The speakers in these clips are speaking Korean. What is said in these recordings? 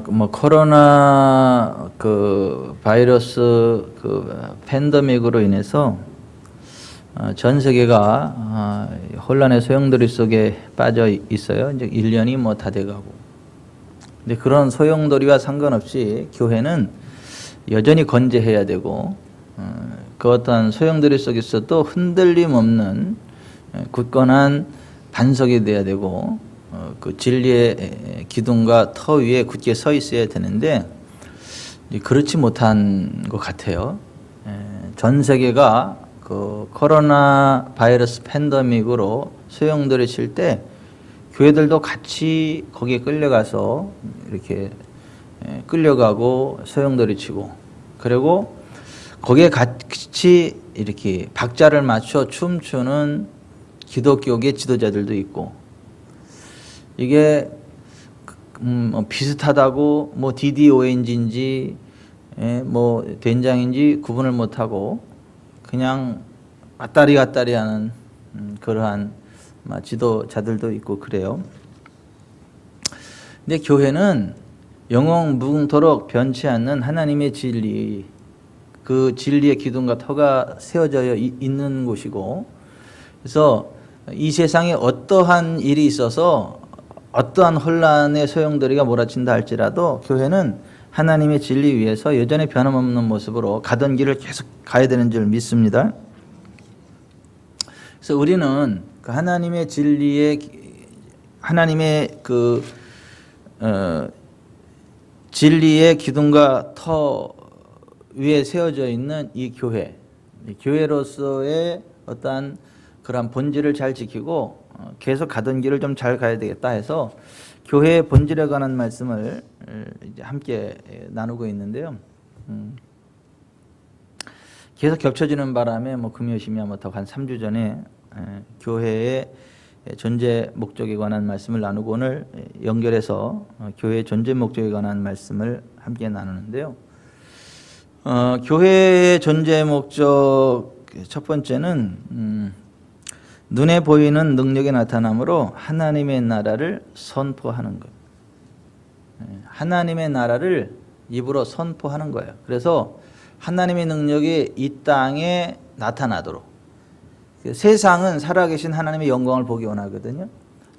뭐 코로나 그 바이러스 그 팬데믹으로 인해서 전 세계가 혼란의 소용돌이 속에 빠져 있어요. 이제 1년이 뭐 다 돼가고. 근데 그런 소용돌이와 상관없이 교회는 여전히 건재해야 되고, 그 어떤 소용돌이 속에서도 흔들림 없는 굳건한 반석이 돼야 되고, 그 진리의 기둥과 터 위에 굳게 서 있어야 되는데 그렇지 못한 것 같아요. 전 세계가 그 코로나 바이러스 팬데믹으로 소용돌이 칠 때 교회들도 같이 거기에 끌려가서 이렇게 끌려가고 소용돌이 치고, 그리고 거기에 같이 이렇게 박자를 맞춰 춤추는 기독교계 지도자들도 있고, 이게 비슷하다고 뭐 DDONG인지 뭐 된장인지 구분을 못하고 그냥 왔다리 갔다리 하는 그러한 지도자들도 있고 그래요. 근데 교회는 영원 무궁토록 변치 않는 하나님의 진리, 그 진리의 기둥과 터가 세워져 있는 곳이고, 그래서 이 세상에 어떠한 일이 있어서 어떠한 혼란의 소용돌이가 몰아친다 할지라도 교회는 하나님의 진리 위에서 여전히 변함없는 모습으로 가던 길을 계속 가야 되는 줄 믿습니다. 그래서 우리는 그 하나님의 진리의 하나님의 그 진리의 기둥과 터 위에 세워져 있는 이 교회, 교회로서의 어떠한 그런 본질을 잘 지키고 계속 가던 길을 좀 잘 가야 되겠다 해서 교회의 본질에 관한 말씀을 이제 함께 나누고 있는데요. 계속 겹쳐지는 바람에 뭐 금요심이야 뭐 더 한 3주 전에 교회의 존재 목적에 관한 말씀을 나누고 오늘 연결해서 교회의 존재 목적에 관한 말씀을 함께 나누는데요. 교회의 존재 목적 첫 번째는 눈에 보이는 능력의 나타남으로 하나님의 나라를 선포하는 것. 하나님의 나라를 입으로 선포하는 거예요. 그래서 하나님의 능력이 이 땅에 나타나도록. 세상은 살아계신 하나님의 영광을 보기 원하거든요.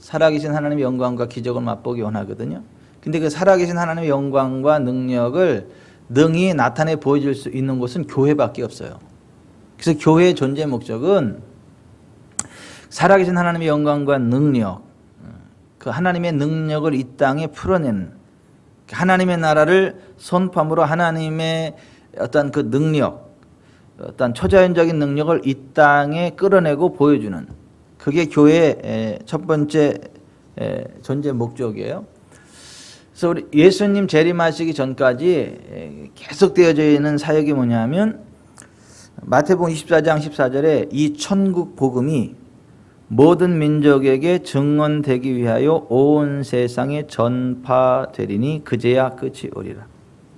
살아계신 하나님의 영광과 기적을 맛보기 원하거든요. 근데 그 살아계신 하나님의 영광과 능력을 능히 나타내 보여줄 수 있는 곳은 교회밖에 없어요. 그래서 교회의 존재 목적은 살아계신 하나님의 영광과 능력, 그 하나님의 능력을 이 땅에 풀어내는, 하나님의 나라를 선포함으로 하나님의 어떤 그 능력, 어떤 초자연적인 능력을 이 땅에 끌어내고 보여주는, 그게 교회의 첫 번째 존재 목적이에요. 그래서 우리 예수님 재림하시기 전까지 계속되어져 있는 사역이 뭐냐면 마태복음 24장 14절에 이 천국 복음이 모든 민족에게 증언되기 위하여 온 세상에 전파되리니 그제야 끝이 오리라.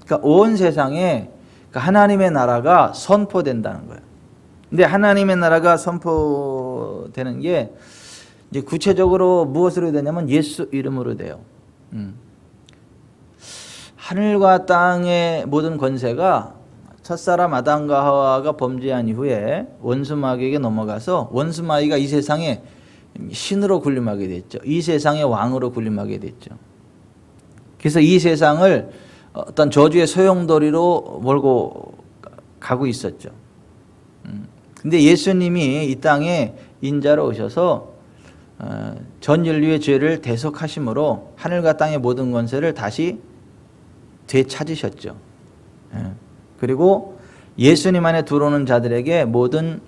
그러니까 온 세상에 하나님의 나라가 선포된다는 거예요. 근데 하나님의 나라가 선포되는 게 이제 구체적으로 무엇으로 되냐면 예수 이름으로 돼요. 하늘과 땅의 모든 권세가 첫사람 아담과 하와가 범죄한 이후에 원수마귀에게 넘어가서 원수마귀가 이 세상에 신으로 군림하게 됐죠. 이 세상의 왕으로 군림하게 됐죠. 그래서 이 세상을 어떤 저주의 소용돌이로 몰고 가고 있었죠. 근데 예수님이 이 땅에 인자로 오셔서 전 인류의 죄를 대속하심으로 하늘과 땅의 모든 권세를 다시 되찾으셨죠. 그리고 예수님 안에 들어오는 자들에게 모든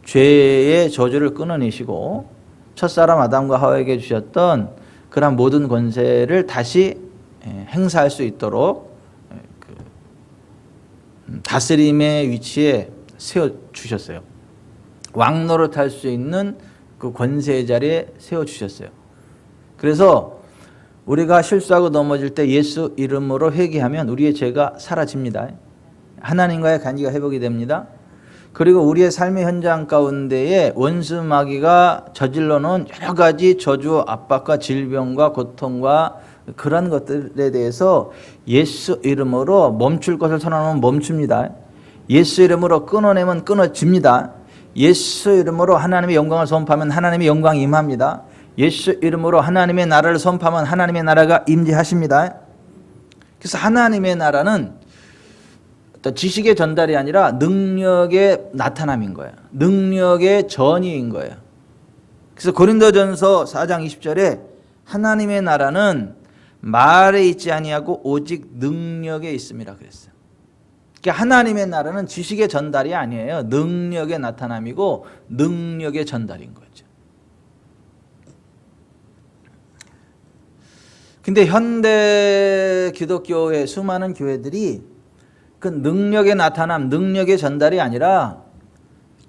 죄의 저주를 끊어내시고 첫사람 아담과 하와에게 주셨던 그런 모든 권세를 다시 행사할 수 있도록 다스림의 위치에 세워주셨어요. 왕노릇 할 수 있는 그 권세의 자리에 세워주셨어요. 그래서 우리가 실수하고 넘어질 때 예수 이름으로 회개하면 우리의 죄가 사라집니다. 하나님과의 관계가 회복이 됩니다. 그리고 우리의 삶의 현장 가운데에 원수 마귀가 저질러 놓은 여러 가지 저주, 압박과 질병과 고통과 그런 것들에 대해서 예수 이름으로 멈출 것을 선언하면 멈춥니다. 예수 이름으로 끊어내면 끊어집니다. 예수 이름으로 하나님의 영광을 선포하면 하나님의 영광이 임합니다. 예수 이름으로 하나님의 나라를 선포하면 하나님의 나라가 임재하십니다. 그래서 하나님의 나라는 어떤 지식의 전달이 아니라 능력의 나타남인 거예요. 능력의 전이인 거예요. 그래서 고린도전서 4장 20절에 하나님의 나라는 말에 있지 아니하고 오직 능력에 있음이라 그랬어요. 그러니까 하나님의 나라는 지식의 전달이 아니에요. 능력의 나타남이고 능력의 전달인 거죠. 근데 현대 기독교의 수많은 교회들이 그 능력의 나타남, 능력의 전달이 아니라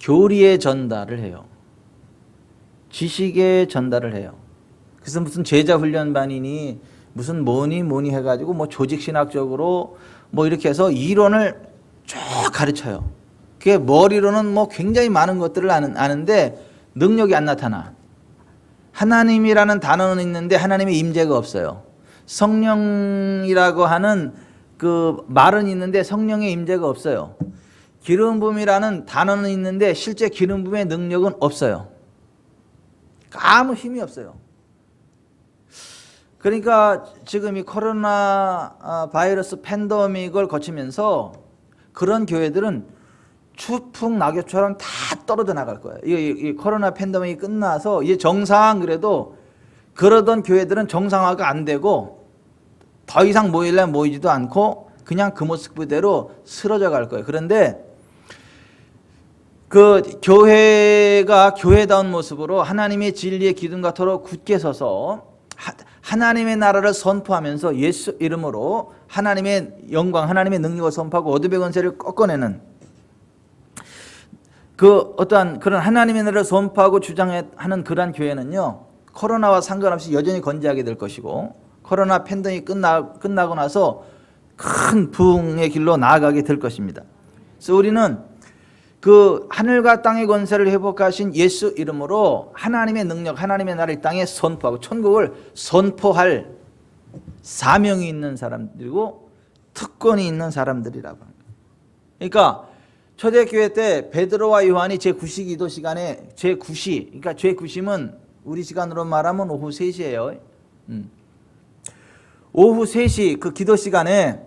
교리의 전달을 해요. 지식의 전달을 해요. 그래서 무슨 제자 훈련반이니 무슨 뭐니 해가지고 뭐 조직신학적으로 뭐 이렇게 해서 이론을 쭉 가르쳐요. 그게 머리로는 뭐 굉장히 많은 것들을 아는데 능력이 안 나타나. 하나님이라는 단어는 있는데 하나님의 임재가 없어요. 성령이라고 하는 그 말은 있는데 성령의 임재가 없어요. 기름 부음이라는 단어는 있는데 실제 기름 부음의 능력은 없어요. 아무 힘이 없어요. 그러니까 지금 이 코로나 바이러스 팬데믹을 거치면서 그런 교회들은 추풍 낙엽처럼 다 떨어져 나갈 거예요. 이 코로나 팬데믹이 끝나서 이제 정상 그래도 그러던 교회들은 정상화가 안 되고 더 이상 모이지도 않고 그냥 그 모습 그대로 쓰러져 갈 거예요. 그런데 그 교회가 교회다운 모습으로 하나님의 진리의 기둥 같도록 굳게 서서 하나님의 나라를 선포하면서 예수 이름으로 하나님의 영광, 하나님의 능력을 선포하고 어둠의 권세를 꺾어내는 그 어떠한 그런 하나님의 나라를 선포하고 주장하는 그러한 교회는요, 코로나와 상관없이 여전히 건재하게 될 것이고 코로나 팬데믹이 끝나고 나서 큰 부흥의 길로 나아가게 될 것입니다. 그래서 우리는 그 하늘과 땅의 권세를 회복하신 예수 이름으로 하나님의 능력, 하나님의 나라를 이 땅에 선포하고 천국을 선포할 사명이 있는 사람들이고 특권이 있는 사람들이라고 합니다. 그러니까 초대교회 때 베드로와 요한이 제9시 기도 시간에 제9시, 그러니까 제9시면 우리 시간으로 말하면 오후 3시예요. 오후 3시 그 기도 시간에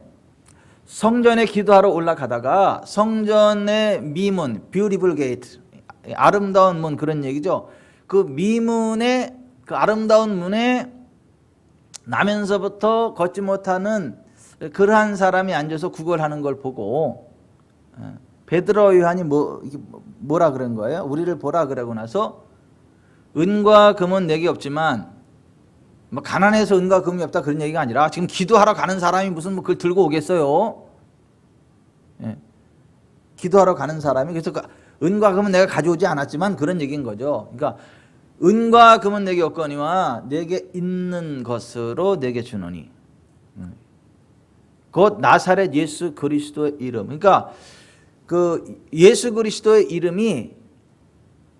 성전에 기도하러 올라가다가 성전의 미문, beautiful gate, 아름다운 문 그런 얘기죠. 그 미문에 그 아름다운 문에 나면서부터 걷지 못하는 그러한 사람이 앉아서 구걸하는 걸 보고 베드로 요한이 뭐라 그런 거예요? 우리를 보라 그러고 나서 은과 금은 내게 없지만 뭐 가난해서 은과 금이 없다 그런 얘기가 아니라 지금 기도하러 가는 사람이 무슨 뭐 그걸 들고 오겠어요? 예. 기도하러 가는 사람이 그래서 은과 금은 내가 가져오지 않았지만 그런 얘기인 거죠. 그러니까 은과 금은 내게 없거니와 내게 있는 것으로 내게 주노니 곧 나사렛 예수 그리스도의 이름. 그러니까 그 예수 그리스도의 이름이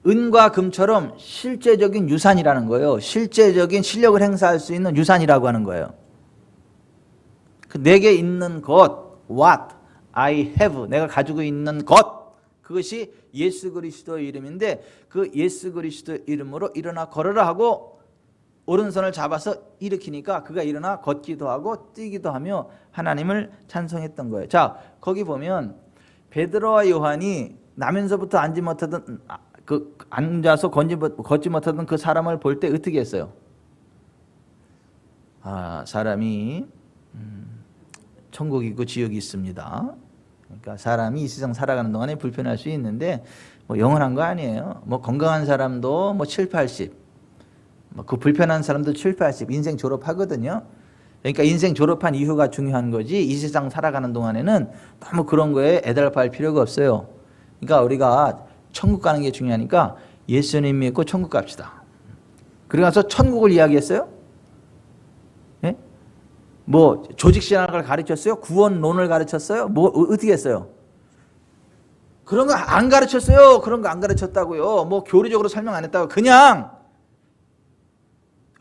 은과 금처럼 실제적인 유산이라는 거예요. 실제적인 실력을 행사할 수 있는 유산이라고 하는 거예요. 그 내게 있는 것, what I have, 내가 가지고 있는 것, 그것이 예수 그리스도의 이름인데 그 예수 그리스도의 이름으로 일어나 걸으라 하고 오른손을 잡아서 일으키니까 그가 일어나 걷기도 하고 뛰기도 하며 하나님을 찬송했던 거예요. 자, 거기 보면 베드로와 요한이 나면서부터 앉아서 걷지 못하던 그 사람을 볼 때 어떻게 했어요? 아, 사람이 천국이 있고 지옥이 있습니다. 그러니까 사람이 이 세상 살아가는 동안에 불편할 수 있는데 뭐 영원한 거 아니에요. 뭐 건강한 사람도 뭐 7, 80, 뭐 그 불편한 사람도 7, 80 인생 졸업하거든요. 그러니까 인생 졸업한 이후가 중요한 거지 이 세상 살아가는 동안에는 너무 그런 거에 애달파할 필요가 없어요. 그러니까 우리가 천국 가는 게 중요하니까 예수님 믿고 천국 갑시다. 그리고 나서 천국을 이야기했어요? 예? 뭐 조직신학을 가르쳤어요? 구원론을 가르쳤어요? 뭐 어떻게 했어요? 그런 거 안 가르쳤어요. 그런 거 안 가르쳤다고요. 뭐 교리적으로 설명 안 했다고. 그냥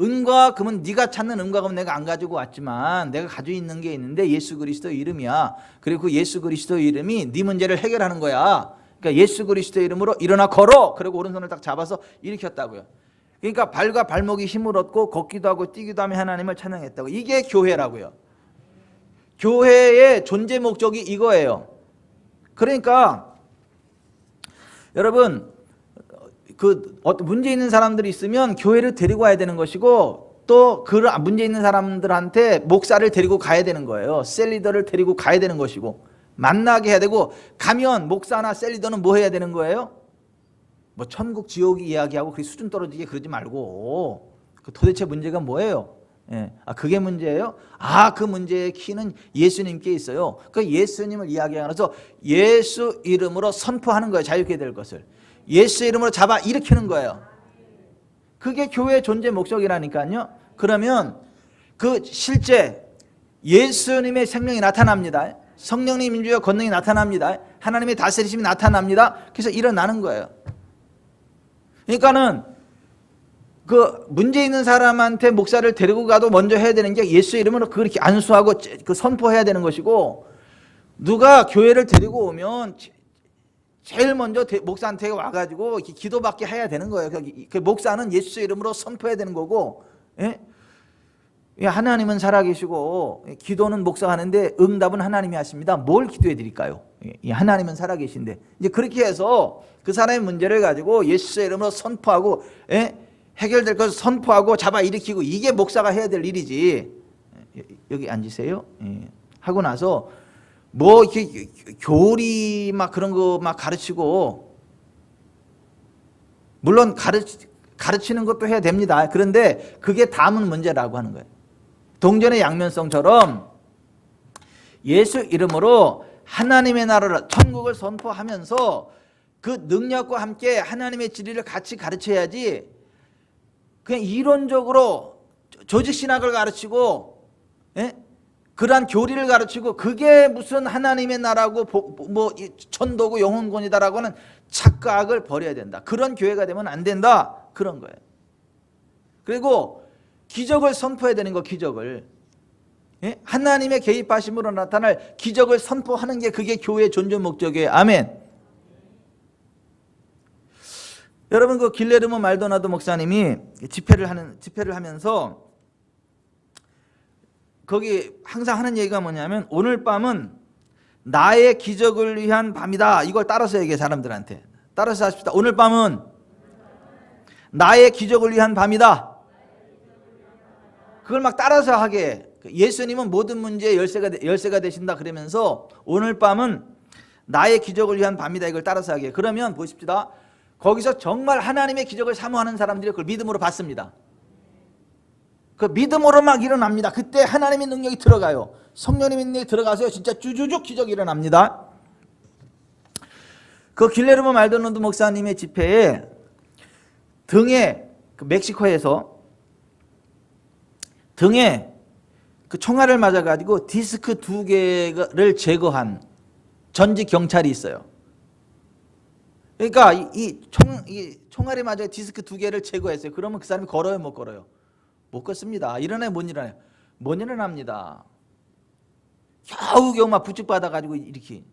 은과 금은 네가 찾는 은과 금은 내가 안 가지고 왔지만 내가 가지고 있는 게 있는데 예수 그리스도 이름이야. 그리고 그 예수 그리스도 이름이 네 문제를 해결하는 거야. 그러니까 예수 그리스도 이름으로 일어나 걸어. 그리고 오른손을 딱 잡아서 일으켰다고요. 그러니까 발과 발목이 힘을 얻고 걷기도 하고 뛰기도 하며 하나님을 찬양했다고. 이게 교회라고요. 교회의 존재 목적이 이거예요. 그러니까 여러분 그 문제 있는 사람들이 있으면 교회를 데리고 와야 되는 것이고 또 그 문제 있는 사람들한테 목사를 데리고 가야 되는 거예요. 셀리더를 데리고 가야 되는 것이고 만나게 해야 되고 가면 목사나 셀리더는 뭐 해야 되는 거예요? 뭐 천국 지옥이 이야기하고 그 수준 떨어지게 그러지 말고 그 도대체 문제가 뭐예요? 예. 그게 문제예요? 그 문제의 키는 예수님께 있어요. 그 예수님을 이야기하면서 예수 이름으로 선포하는 거예요. 자유케 될 것을. 예수 이름으로 잡아 일으키는 거예요. 그게 교회의 존재 목적이라니까요. 그러면 그 실제 예수님의 생명이 나타납니다. 성령님 인주와 권능이 나타납니다. 하나님의 다스리심이 나타납니다. 그래서 일어나는 거예요. 그러니까는 그 문제 있는 사람한테 목사를 데리고 가도 먼저 해야 되는 게 예수 이름으로 그렇게 안수하고 그 선포해야 되는 것이고, 누가 교회를 데리고 오면 제일 먼저 목사한테 와가지고 기도받게 해야 되는 거예요. 그 목사는 예수 이름으로 선포해야 되는 거고, 예? 하나님은 살아계시고 기도는 목사가 하는데 응답은 하나님이 하십니다. 뭘 기도해 드릴까요? 하나님은 살아계신데. 이제 그렇게 해서 그 사람의 문제를 가지고 예수 이름으로 선포하고, 예? 해결될 것을 선포하고 잡아 일으키고, 이게 목사가 해야 될 일이지. 여기 앉으세요. 예. 하고 나서 뭐 이렇게 교리 막 그런 거 막 가르치고, 물론 가르치는 것도 해야 됩니다. 그런데 그게 담은 문제라고 하는 거예요. 동전의 양면성처럼 예수 이름으로 하나님의 나라를, 천국을 선포하면서 그 능력과 함께 하나님의 진리를 같이 가르쳐야지, 그냥 이론적으로 조직신학을 가르치고, 예? 그러한 교리를 가르치고 그게 무슨 하나님의 나라고 뭐 천도고 영혼권이다라고 하는 착각을 버려야 된다. 그런 교회가 되면 안 된다. 그런 거예요. 그리고 기적을 선포해야 되는 거, 기적을. 예? 하나님의 개입하심으로 나타날 기적을 선포하는 게 그게 교회의 존재 목적이에요. 아멘. 여러분, 그 길레르모 말도나도 목사님이 집회를 하면서 거기 항상 하는 얘기가 뭐냐면, 오늘 밤은 나의 기적을 위한 밤이다. 이걸 따라서 얘기해, 사람들한테. 따라서 하십시다. 오늘 밤은 나의 기적을 위한 밤이다. 그걸 막 따라서 하게. 예수님은 모든 문제의 열쇠가 되신다 그러면서 오늘 밤은 나의 기적을 위한 밤이다. 이걸 따라서 하게. 그러면 보십시다. 거기서 정말 하나님의 기적을 사모하는 사람들이 그걸 믿음으로 받습니다. 그 믿음으로 막 일어납니다. 그때 하나님의 능력이 들어가요. 성령님의 능력이 들어가서 진짜 주주죽 기적이 일어납니다. 그 길레르모 말도나도 목사님의 집회에 등에, 그 멕시코에서 등에 그 총알을 맞아가지고 디스크 2개를 제거한 전직 경찰이 있어요. 그러니까 이 총알이 맞아 디스크 2개를 제거했어요. 그러면 그 사람이 걸어요, 못 걸어요? 못 걷습니다. 일어나요, 못 일어나요? 못 일어납니다. 겨우겨우 막 부축받아가지고 이렇게.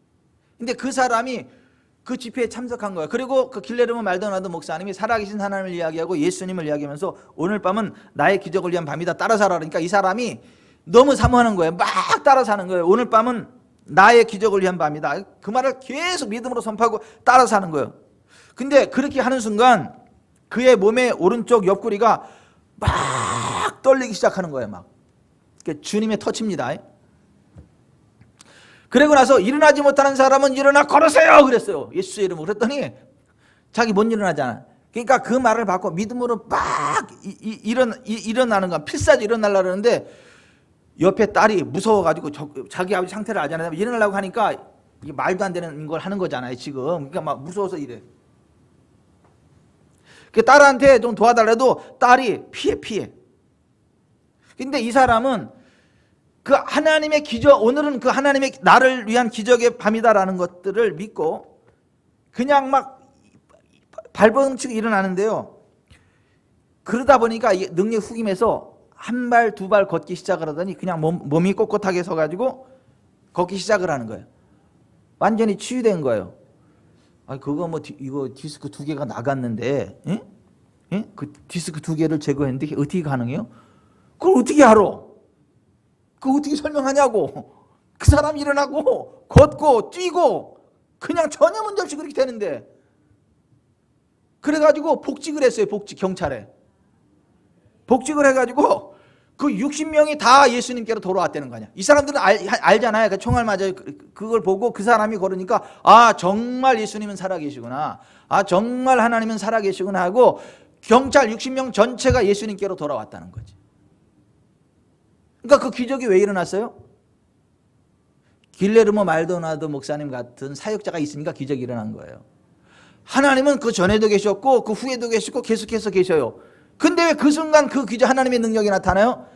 근데 그 사람이 그 집회에 참석한 거예요. 그리고 그 길레르모 말도나도 목사님이 살아계신 하나님을 이야기하고 예수님을 이야기하면서 오늘 밤은 나의 기적을 위한 밤이다. 따라 살아라. 그러니까 이 사람이 너무 사모하는 거예요. 막 따라 사는 거예요. 오늘 밤은 나의 기적을 위한 밤이다. 그 말을 계속 믿음으로 선포하고 따라 사는 거예요. 근데 그렇게 하는 순간 그의 몸의 오른쪽 옆구리가 막 떨리기 시작하는 거예요. 막. 주님의 터치입니다. 그리고 나서 일어나지 못하는 사람은 일어나 걸으세요 그랬어요. 예수의 이름으로. 그랬더니 자기 못 일어나잖아. 그러니까 그 말을 받고 믿음으로 막 일어나는 거야. 필사적으로 일어나려고 하는데 옆에 딸이 무서워가지고 자기 아버지 상태를 알잖아요. 일어나려고 하니까 이게 말도 안 되는 걸 하는 거잖아요 지금. 그러니까 막 무서워서 이래. 그 딸한테 좀 도와달라도 딸이 피해. 근데 이 사람은 그 하나님의 기적, 오늘은 그 하나님의 나를 위한 기적의 밤이다라는 것들을 믿고 그냥 막 발버둥치고 일어나는데요. 그러다 보니까 능력이 훅 임해서 한 발, 두 발 걷기 시작을 하더니 그냥 몸이 꼿꼿하게 서가지고 걷기 시작을 하는 거예요. 완전히 치유된 거예요. 아, 그거 뭐 이거 디스크 두 개가 나갔는데, 예? 예? 그 디스크 두 개를 제거했는데 어떻게 가능해요? 그걸 어떻게 알아? 그거 어떻게 설명하냐고. 그 사람 일어나고 걷고 뛰고 그냥 전혀 문제없이 그렇게 되는데. 그래가지고 복직을 했어요. 경찰에 복직을 해가지고 그 60명이 다 예수님께로 돌아왔다는 거 아니야. 이 사람들은 알잖아요. 그 총알 맞아요. 그걸 보고 그 사람이 걸으니까 아, 정말 예수님은 살아계시구나. 아, 정말 하나님은 살아계시구나 하고 경찰 60명 전체가 예수님께로 돌아왔다는 거지. 그러니까 그 기적이 왜 일어났어요? 길레르모 말도나도 목사님 같은 사역자가 있으니까 기적이 일어난 거예요. 하나님은 그 전에도 계셨고 그 후에도 계시고 계속해서 계셔요. 근데 왜 그 순간 그 기적, 하나님의 능력이 나타나요?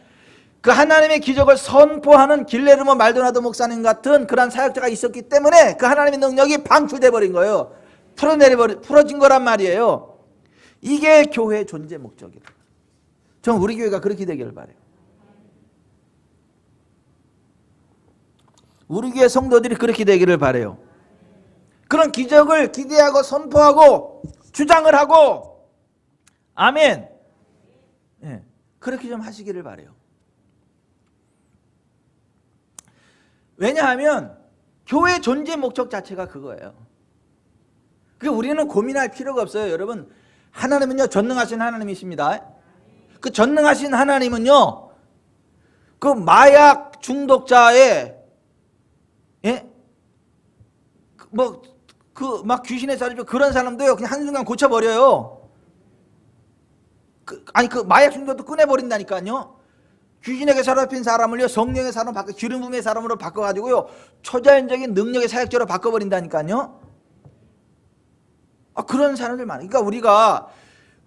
그 하나님의 기적을 선포하는 길레르모 말도나도 목사님 같은 그런 사역자가 있었기 때문에 그 하나님의 능력이 방출돼 버린 거예요. 풀어진 거란 말이에요. 이게 교회의 존재 목적이다. 저는 우리 교회가 그렇게 되기를 바라요. 우리 교회 성도들이 그렇게 되기를 바라요. 그런 기적을 기대하고 선포하고 주장을 하고, 아멘. 예, 그렇게 좀 하시기를 바라요. 왜냐하면 교회 존재 목적 자체가 그거예요. 그러니까 우리는 고민할 필요가 없어요. 여러분, 하나님은요 전능하신 하나님이십니다. 그 전능하신 하나님은요 그 마약 중독자의, 예? 뭐 그 막 귀신에 사로잡혀 그런 사람도요 그냥 한순간 고쳐버려요. 아니 그 마약 중독도 꺼내버린다니까요. 귀신에게 사로잡힌 사람을요 성령의 사람으로 바꿔, 기름 부음의 사람으로 바꿔가지고요 초자연적인 능력의 사역자로 바꿔버린다니까요. 아, 그런 사람들 많아요. 그러니까 우리가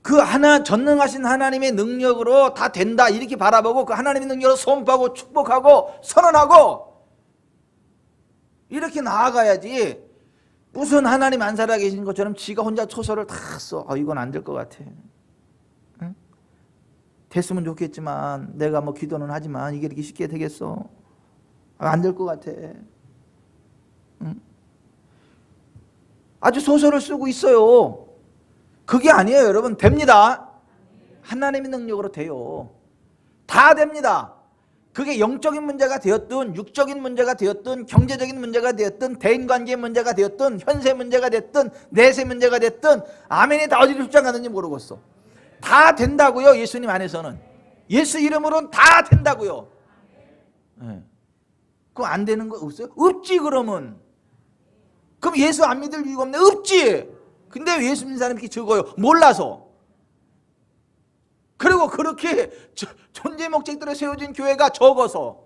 그 하나 전능하신 하나님의 능력으로 다 된다 이렇게 바라보고 그 하나님의 능력으로 선포하고 축복하고 선언하고 이렇게 나아가야지, 무슨 하나님 안 살아계신 것처럼 지가 혼자 초서를 다 써. 아, 이건 안 될 것 같아. 응? 됐으면 좋겠지만 내가 뭐 기도는 하지만 이게 이렇게 쉽게 되겠어? 아, 안 될 것 같아. 응? 아주 소설을 쓰고 있어요. 그게 아니에요, 여러분. 됩니다. 하나님의 능력으로 돼요. 다 됩니다. 그게 영적인 문제가 되었든 육적인 문제가 되었든 경제적인 문제가 되었든 대인관계의 문제가 되었든 현세 문제가 됐든 내세 문제가 됐든 아멘이 다 어디로 출장가는지 모르겠어. 다 된다고요. 예수님 안에서는. 예수 이름으로는 다 된다고요. 네. 그거 안 되는 거 없어요? 없지. 그러면 그럼 예수 안 믿을 이유가 없네. 없지. 근데 왜 예수 믿는 사람이 이렇게 적어요? 몰라서. 그리고 그렇게 존재 목적들에 세워진 교회가 적어서.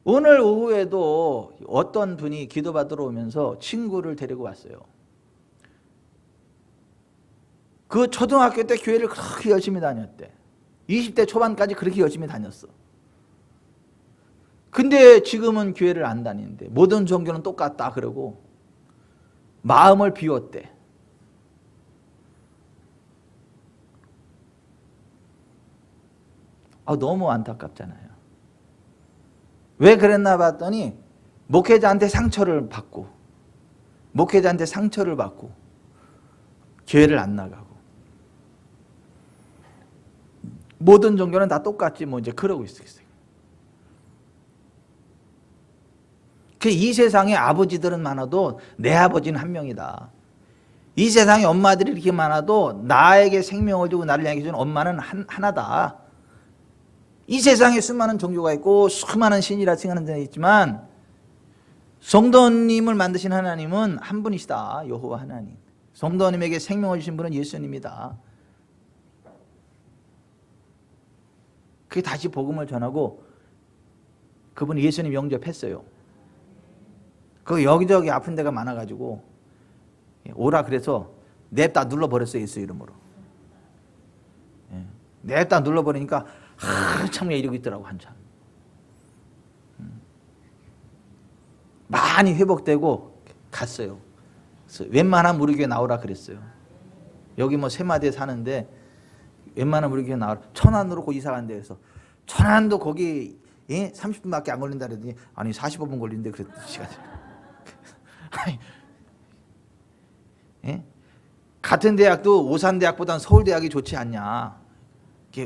오늘 오후에도 어떤 분이 기도받으러 오면서 친구를 데리고 왔어요. 그 초등학교 때 교회를 그렇게 열심히 다녔대. 20대 초반까지 그렇게 열심히 다녔어. 근데 지금은 교회를 안 다니는데 모든 종교는 똑같다 그러고 마음을 비웠대. 아, 너무 안타깝잖아요. 왜 그랬나 봤더니 목회자한테 상처를 받고 교회를 안 나가고 모든 종교는 다 똑같지 뭐 이제 그러고 있어요. 이 세상에 아버지들은 많아도 내 아버지는 한 명이다. 이 세상에 엄마들이 이렇게 많아도 나에게 생명을 주고 나를 향해 주는 엄마는 하나다. 이 세상에 수많은 종교가 있고 수많은 신이라 칭하는 데가 있지만 성도님을 만드신 하나님은 한 분이시다. 여호와 하나님. 성도님에게 생명을 주신 분은 예수님이다. 그게 다시 복음을 전하고 그분이 예수님 영접했어요. 그 여기저기 아픈 데가 많아가지고 오라 그래서 냅다 눌러버렸어요. 예수 이름으로. 냅다 눌러버리니까 한참 이러고 있더라고. 한참. 많이 회복되고 갔어요. 그래서 웬만하면 우리 교회 나오라 그랬어요. 여기 뭐 세마디에 사는데 웬만하면 우리 교회 나오라. 천안으로 그 이사 간대. 그래서 천안도 거기 30분밖에 안 걸린다 그랬더니 아니 45분 걸린대 그랬더니 시간이. 같은 대학도 오산대학보다는 서울대학이 좋지 않냐.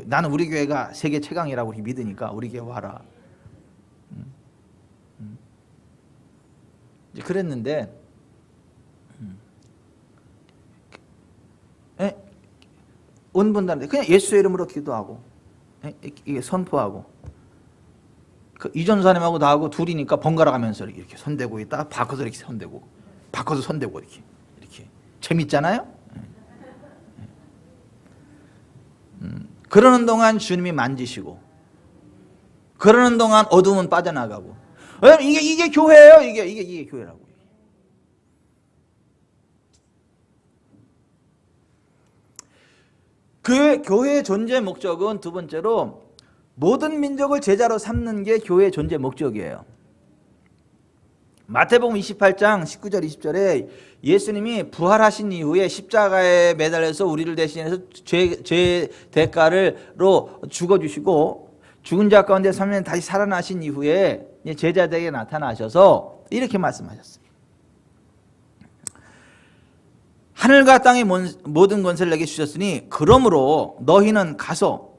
나는 우리 교회가 세계 최강이라고 믿으니까 우리 교회 와라. 이제 그랬는데 온 분들한테 그냥 예수의 이름으로 기도하고 이게 선포하고 그 이전사님하고 나하고 둘이니까 번갈아 가면서 이렇게 손대고 있다 바꿔서 이렇게 손대고 바꿔서 손대고 이렇게 재밌잖아요. 그러는 동안 주님이 만지시고 그러는 동안 어둠은 빠져나가고 이게 교회예요. 이게 교회라고. 교회의 존재 목적은 두 번째로 모든 민족을 제자로 삼는 게 교회의 존재 목적이에요. 마태복음 28장 19절 20절에 예수님이 부활하신 이후에 십자가에 매달려서 우리를 대신해서 죄 대가로 죽어주시고 죽은 자 가운데 3년 다시 살아나신 이후에 제자들에게 나타나셔서 이렇게 말씀하셨어요. 하늘과 땅의 모든 권세를 내게 주셨으니 그러므로 너희는 가서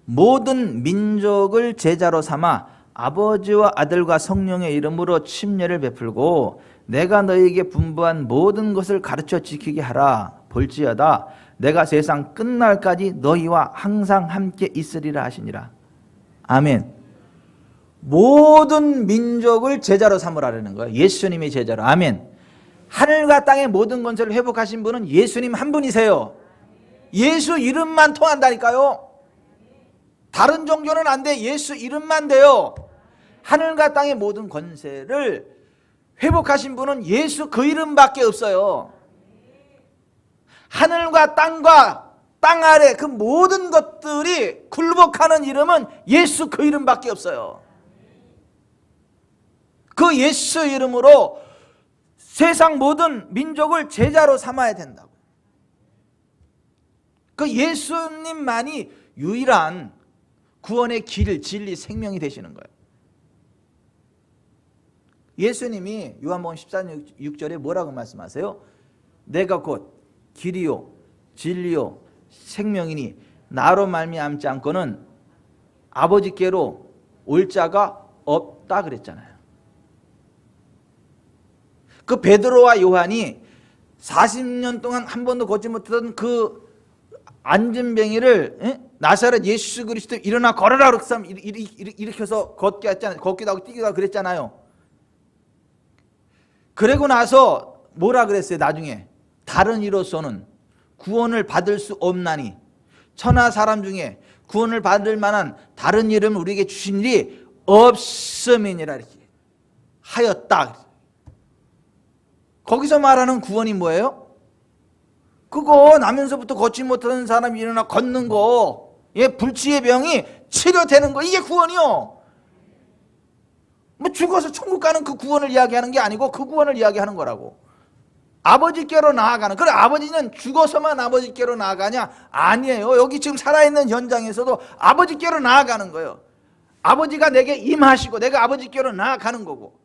모든 민족을 제자로 삼아 아버지와 아들과 성령의 이름으로 침례를 베풀고 내가 너희에게 분부한 모든 것을 가르쳐 지키게 하라. 볼지어다 내가 세상 끝날까지 너희와 항상 함께 있으리라 하시니라. 아멘. 모든 민족을 제자로 삼으라는 거예요. 예수님의 제자로. 아멘. 하늘과 땅의 모든 권세를 회복하신 분은 예수님 한 분이세요. 예수 이름만 통한다니까요. 다른 종교는 안 돼. 예수 이름만 돼요. 하늘과 땅의 모든 권세를 회복하신 분은 예수 그 이름밖에 없어요. 하늘과 땅과 땅 아래 그 모든 것들이 굴복하는 이름은 예수 그 이름밖에 없어요. 그 예수 이름으로 세상 모든 민족을 제자로 삼아야 된다고. 그 예수님만이 유일한 구원의 길, 진리, 생명이 되시는 거예요. 예수님이 요한복음 14장 6절에 뭐라고 말씀하세요? 내가 곧 길이요 진리요 생명이니 나로 말미암지 않고는 아버지께로 올 자가 없다 그랬잖아요. 그 베드로와 요한이 40년 동안 한 번도 걷지 못하던 그 안진뱅이를 나사렛 예수 그리스도 일어나 걸어라 그래서 일으켜서 걷게 했잖아요. 걷기도 하고 뛰기도 하고 그랬잖아요. 그러고 나서 뭐라 그랬어요? 나중에 다른 이로서는 구원을 받을 수 없나니 천하 사람 중에 구원을 받을 만한 다른 이름을 우리에게 주신 일이 없음이니라 이렇게 하였다. 거기서 말하는 구원이 뭐예요? 그거 나면서부터 걷지 못하는 사람이 일어나 걷는 거, 불치의 병이 치료되는 거, 이게 구원이요. 뭐 죽어서 천국 가는 그 구원을 이야기하는 게 아니고 그 구원을 이야기하는 거라고. 아버지께로 나아가는. 그래, 아버지는 죽어서만 아버지께로 나아가냐? 아니에요. 여기 지금 살아있는 현장에서도 아버지께로 나아가는 거예요. 아버지가 내게 임하시고 내가 아버지께로 나아가는 거고.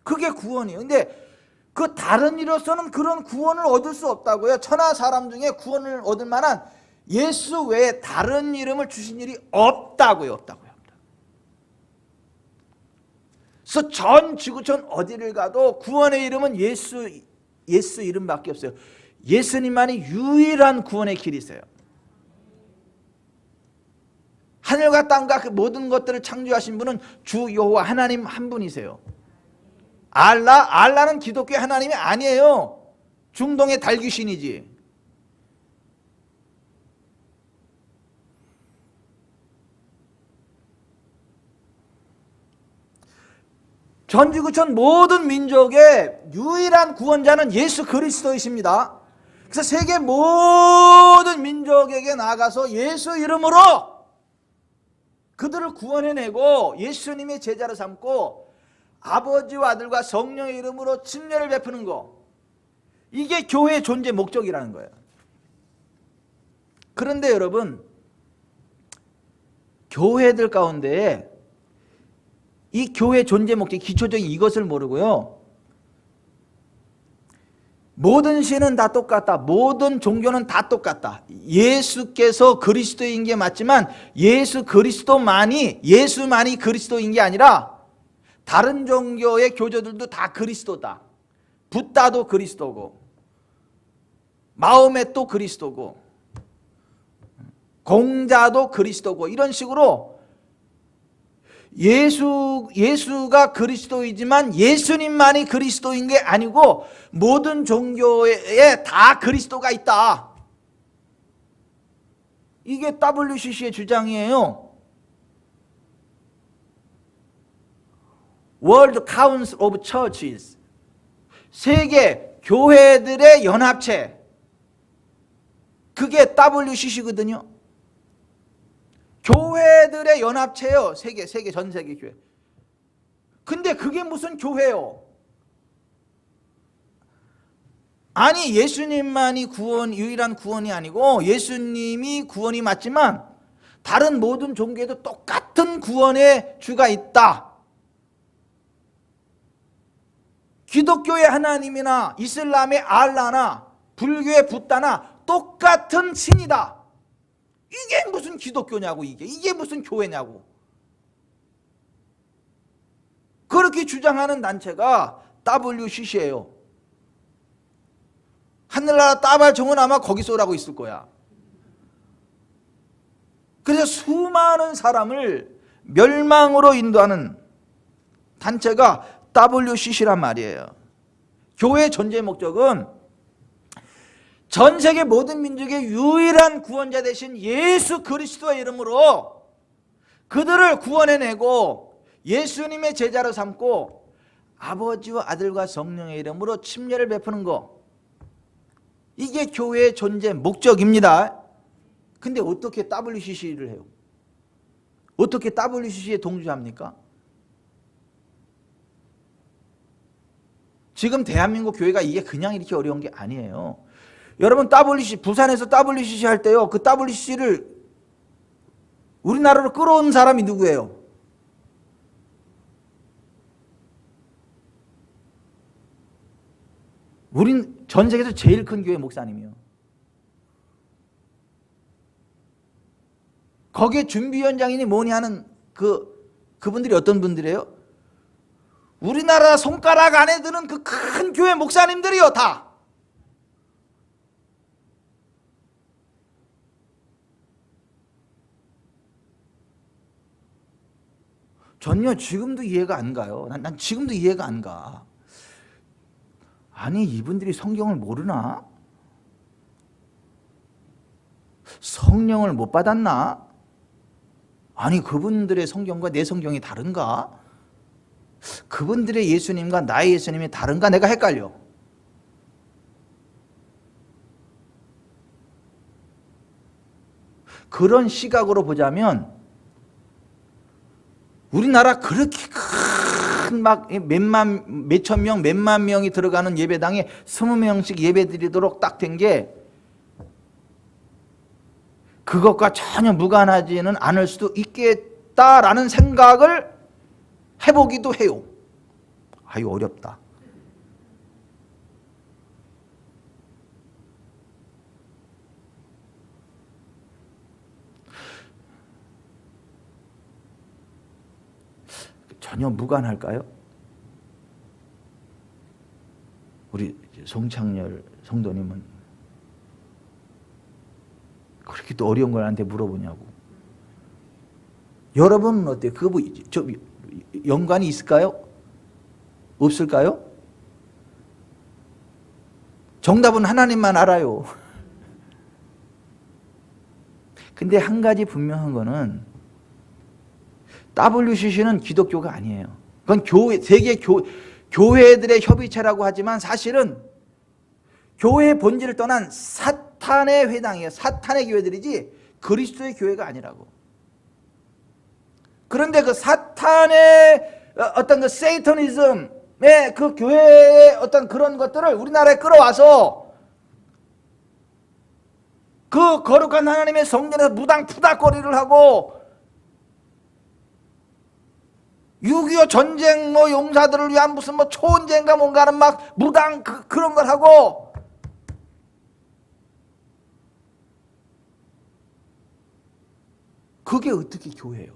그게 구원이에요. 근데 그 다른 이로서는 그런 구원을 얻을 수 없다고요. 천하 사람 중에 구원을 얻을 만한 예수 외에 다른 이름을 주신 일이 없다고요. 없다고요. 그래서 전 지구촌 어디를 가도 구원의 이름은 예수 이름밖에 없어요. 예수님만이 유일한 구원의 길이세요. 하늘과 땅과 그 모든 것들을 창조하신 분은 주 여호와 하나님 한 분이세요. 알라는 기독교의 하나님이 아니에요. 중동의 달귀신이지. 전지구촌 모든 민족의 유일한 구원자는 예수 그리스도이십니다. 그래서 세계 모든 민족에게 나가서 예수 이름으로 그들을 구원해내고 예수님의 제자로 삼고 아버지와 아들과 성령의 이름으로 침례를 베푸는 거, 이게 교회의 존재 목적이라는 거예요. 그런데 여러분, 교회들 가운데 이 교회 존재 목적, 기초적인 이것을 모르고요, 모든 신은 다 똑같다, 모든 종교는 다 똑같다, 예수께서 그리스도인 게 맞지만 예수만이 그리스도인 게 아니라 다른 종교의 교조들도 다 그리스도다, 붓다도 그리스도고 마호메도 그리스도고 공자도 그리스도고, 이런 식으로 예수가 그리스도이지만 예수님만이 그리스도인 게 아니고 모든 종교에 다 그리스도가 있다. 이게 WCC의 주장이에요. World Council of Churches, 세계 교회들의 연합체, 그게 WCC거든요. 교회들의 연합체요. 전 세계 교회. 근데 그게 무슨 교회요? 아니, 예수님만이 유일한 구원이 아니고 예수님이 구원이 맞지만 다른 모든 종교에도 똑같은 구원의 주가 있다. 기독교의 하나님이나 이슬람의 알라나 불교의 붓다나 똑같은 신이다. 이게 무슨 기독교냐고, 이게 무슨 교회냐고. 그렇게 주장하는 단체가 WCC예요. 하늘나라 따발총은 아마 거기서 오라고 있을 거야. 그래서 수많은 사람을 멸망으로 인도하는 단체가 WCC란 말이에요. 교회의 존재 목적은 전 세계 모든 민족의 유일한 구원자 되신 예수 그리스도의 이름으로 그들을 구원해내고 예수님의 제자로 삼고 아버지와 아들과 성령의 이름으로 침례를 베푸는 거, 이게 교회의 존재 목적입니다. 근데 어떻게 WCC를 해요? 어떻게 WCC에 동조합니까? 지금 대한민국 교회가 이게 그냥 이렇게 어려운 게 아니에요. 여러분, 부산에서 WCC 할 때요, 그 WCC를 우리나라로 끌어온 사람이 누구예요? 우린 전 세계에서 제일 큰 교회 목사님이요. 거기에 준비위원장이니 뭐니 하는 그분들이 어떤 분들이에요? 우리나라 손가락 안에 드는 그 큰 교회 목사님들이요, 다. 전혀 지금도 이해가 안 가요. 난 지금도 이해가 안 가. 아니, 이분들이 성경을 모르나? 성령을 못 받았나? 아니, 그분들의 성경과 내 성경이 다른가? 그분들의 예수님과 나의 예수님이 다른가? 내가 헷갈려. 그런 시각으로 보자면 우리나라 그렇게 큰 몇천 명, 몇만 명이 들어가는 예배당에 20명씩 예배 드리도록 딱 된 게 그것과 전혀 무관하지는 않을 수도 있겠다라는 생각을 해보기도 해요. 아유, 어렵다. 전혀 무관할까요? 우리 송창렬 성도님은 그렇게 또 어려운 걸 나한테 물어보냐고. 여러분은 어때요? 저 연관이 있을까요? 없을까요? 정답은 하나님만 알아요. 근데 한 가지 분명한 거는 WCC는 기독교가 아니에요. 그건 세계 교회들의 협의체라고 하지만 사실은 교회의 본질을 떠난 사탄의 회당이에요. 사탄의 교회들이지 그리스도의 교회가 아니라고. 그런데 그 사탄의 어떤 그 세이터니즘의 그 교회의 어떤 그런 것들을 우리나라에 끌어와서 그 거룩한 하나님의 성전에서 무당 푸닥거리를 하고 6.25 전쟁 뭐 용사들을 위한 무슨 뭐 초원제인가 뭔가는 막 무당 그런 걸 하고 그게 어떻게 교회예요?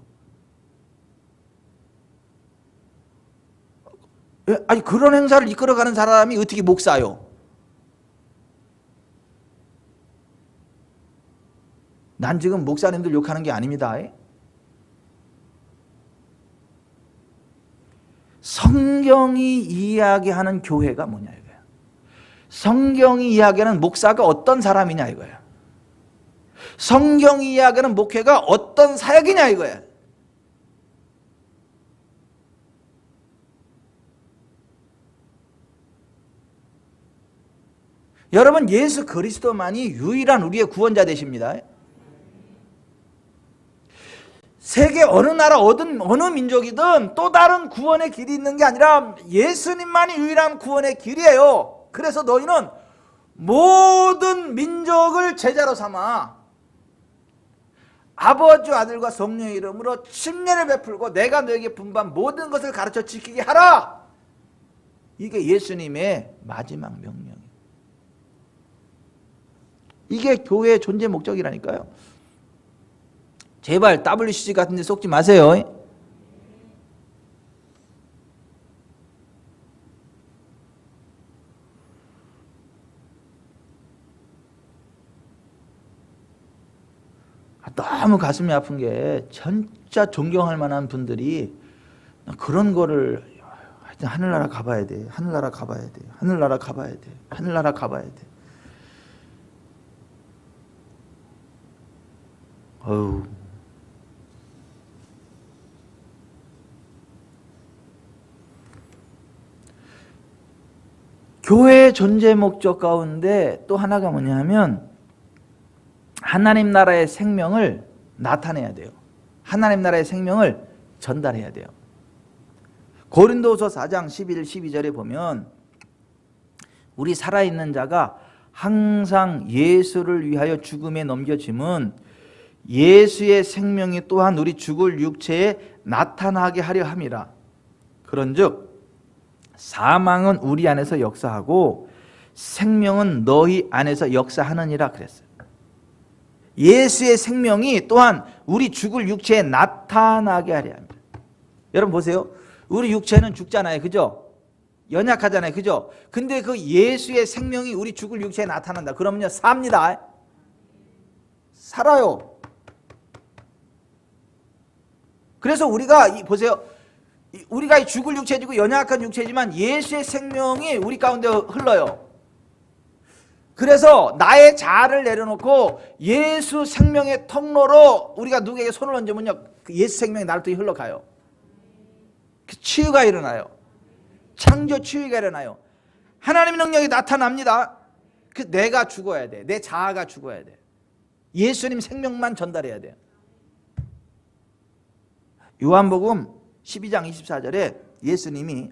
아니 그런 행사를 이끌어가는 사람이 어떻게 목사요? 난 지금 목사님들 욕하는 게 아닙니다. 성경이 이야기하는 교회가 뭐냐 이거야. 성경이 이야기하는 목사가 어떤 사람이냐 이거야. 성경이 이야기하는 목회가 어떤 사역이냐 이거야. 여러분 예수 그리스도만이 유일한 우리의 구원자 되십니다. 세계 어느 나라 어느 민족이든 또 다른 구원의 길이 있는 게 아니라 예수님만이 유일한 구원의 길이에요. 그래서 너희는 모든 민족을 제자로 삼아 아버지 아들과 성령의 이름으로 침례를 베풀고 내가 너에게 분부한 모든 것을 가르쳐 지키게 하라. 이게 예수님의 마지막 명령이에요. 이게 교회의 존재 목적이라니까요. 제발 WCG 같은 데 속지 마세요. 너무 가슴이 아픈 게 진짜 존경할 만한 분들이 그런 거를 하여튼 하늘나라 가봐야 돼. 하늘나라 가봐야 돼. 하늘나라 가봐야 돼. 하늘나라 가봐야 돼. 어우. 교회의 존재 목적 가운데 또 하나가 뭐냐 하면 하나님 나라의 생명을 나타내야 돼요. 하나님 나라의 생명을 전달해야 돼요. 고린도서 4장 11, 12절에 보면 우리 살아있는 자가 항상 예수를 위하여 죽음에 넘겨짐은 예수의 생명이 또한 우리 죽을 육체에 나타나게 하려 함이라. 그런즉 사망은 우리 안에서 역사하고 생명은 너희 안에서 역사하느니라 그랬어요. 예수의 생명이 또한 우리 죽을 육체에 나타나게 하려 합니다. 여러분 보세요. 우리 육체는 죽잖아요. 그죠? 연약하잖아요. 그죠? 근데 그 예수의 생명이 우리 죽을 육체에 나타난다. 그러면요 삽니다. 살아요. 그래서 우리가 보세요. 우리가 죽을 육체지고 연약한 육체지만 예수의 생명이 우리 가운데 흘러요. 그래서 나의 자아를 내려놓고 예수 생명의 통로로 우리가 누구에게 손을 얹으면요 예수 생명이 나를 통해 흘러가요. 치유가 일어나요. 창조 치유가 일어나요. 하나님의 능력이 나타납니다. 내가 죽어야 돼. 내 자아가 죽어야 돼. 예수님 생명만 전달해야 돼요. 요한복음 12장 24절에 예수님이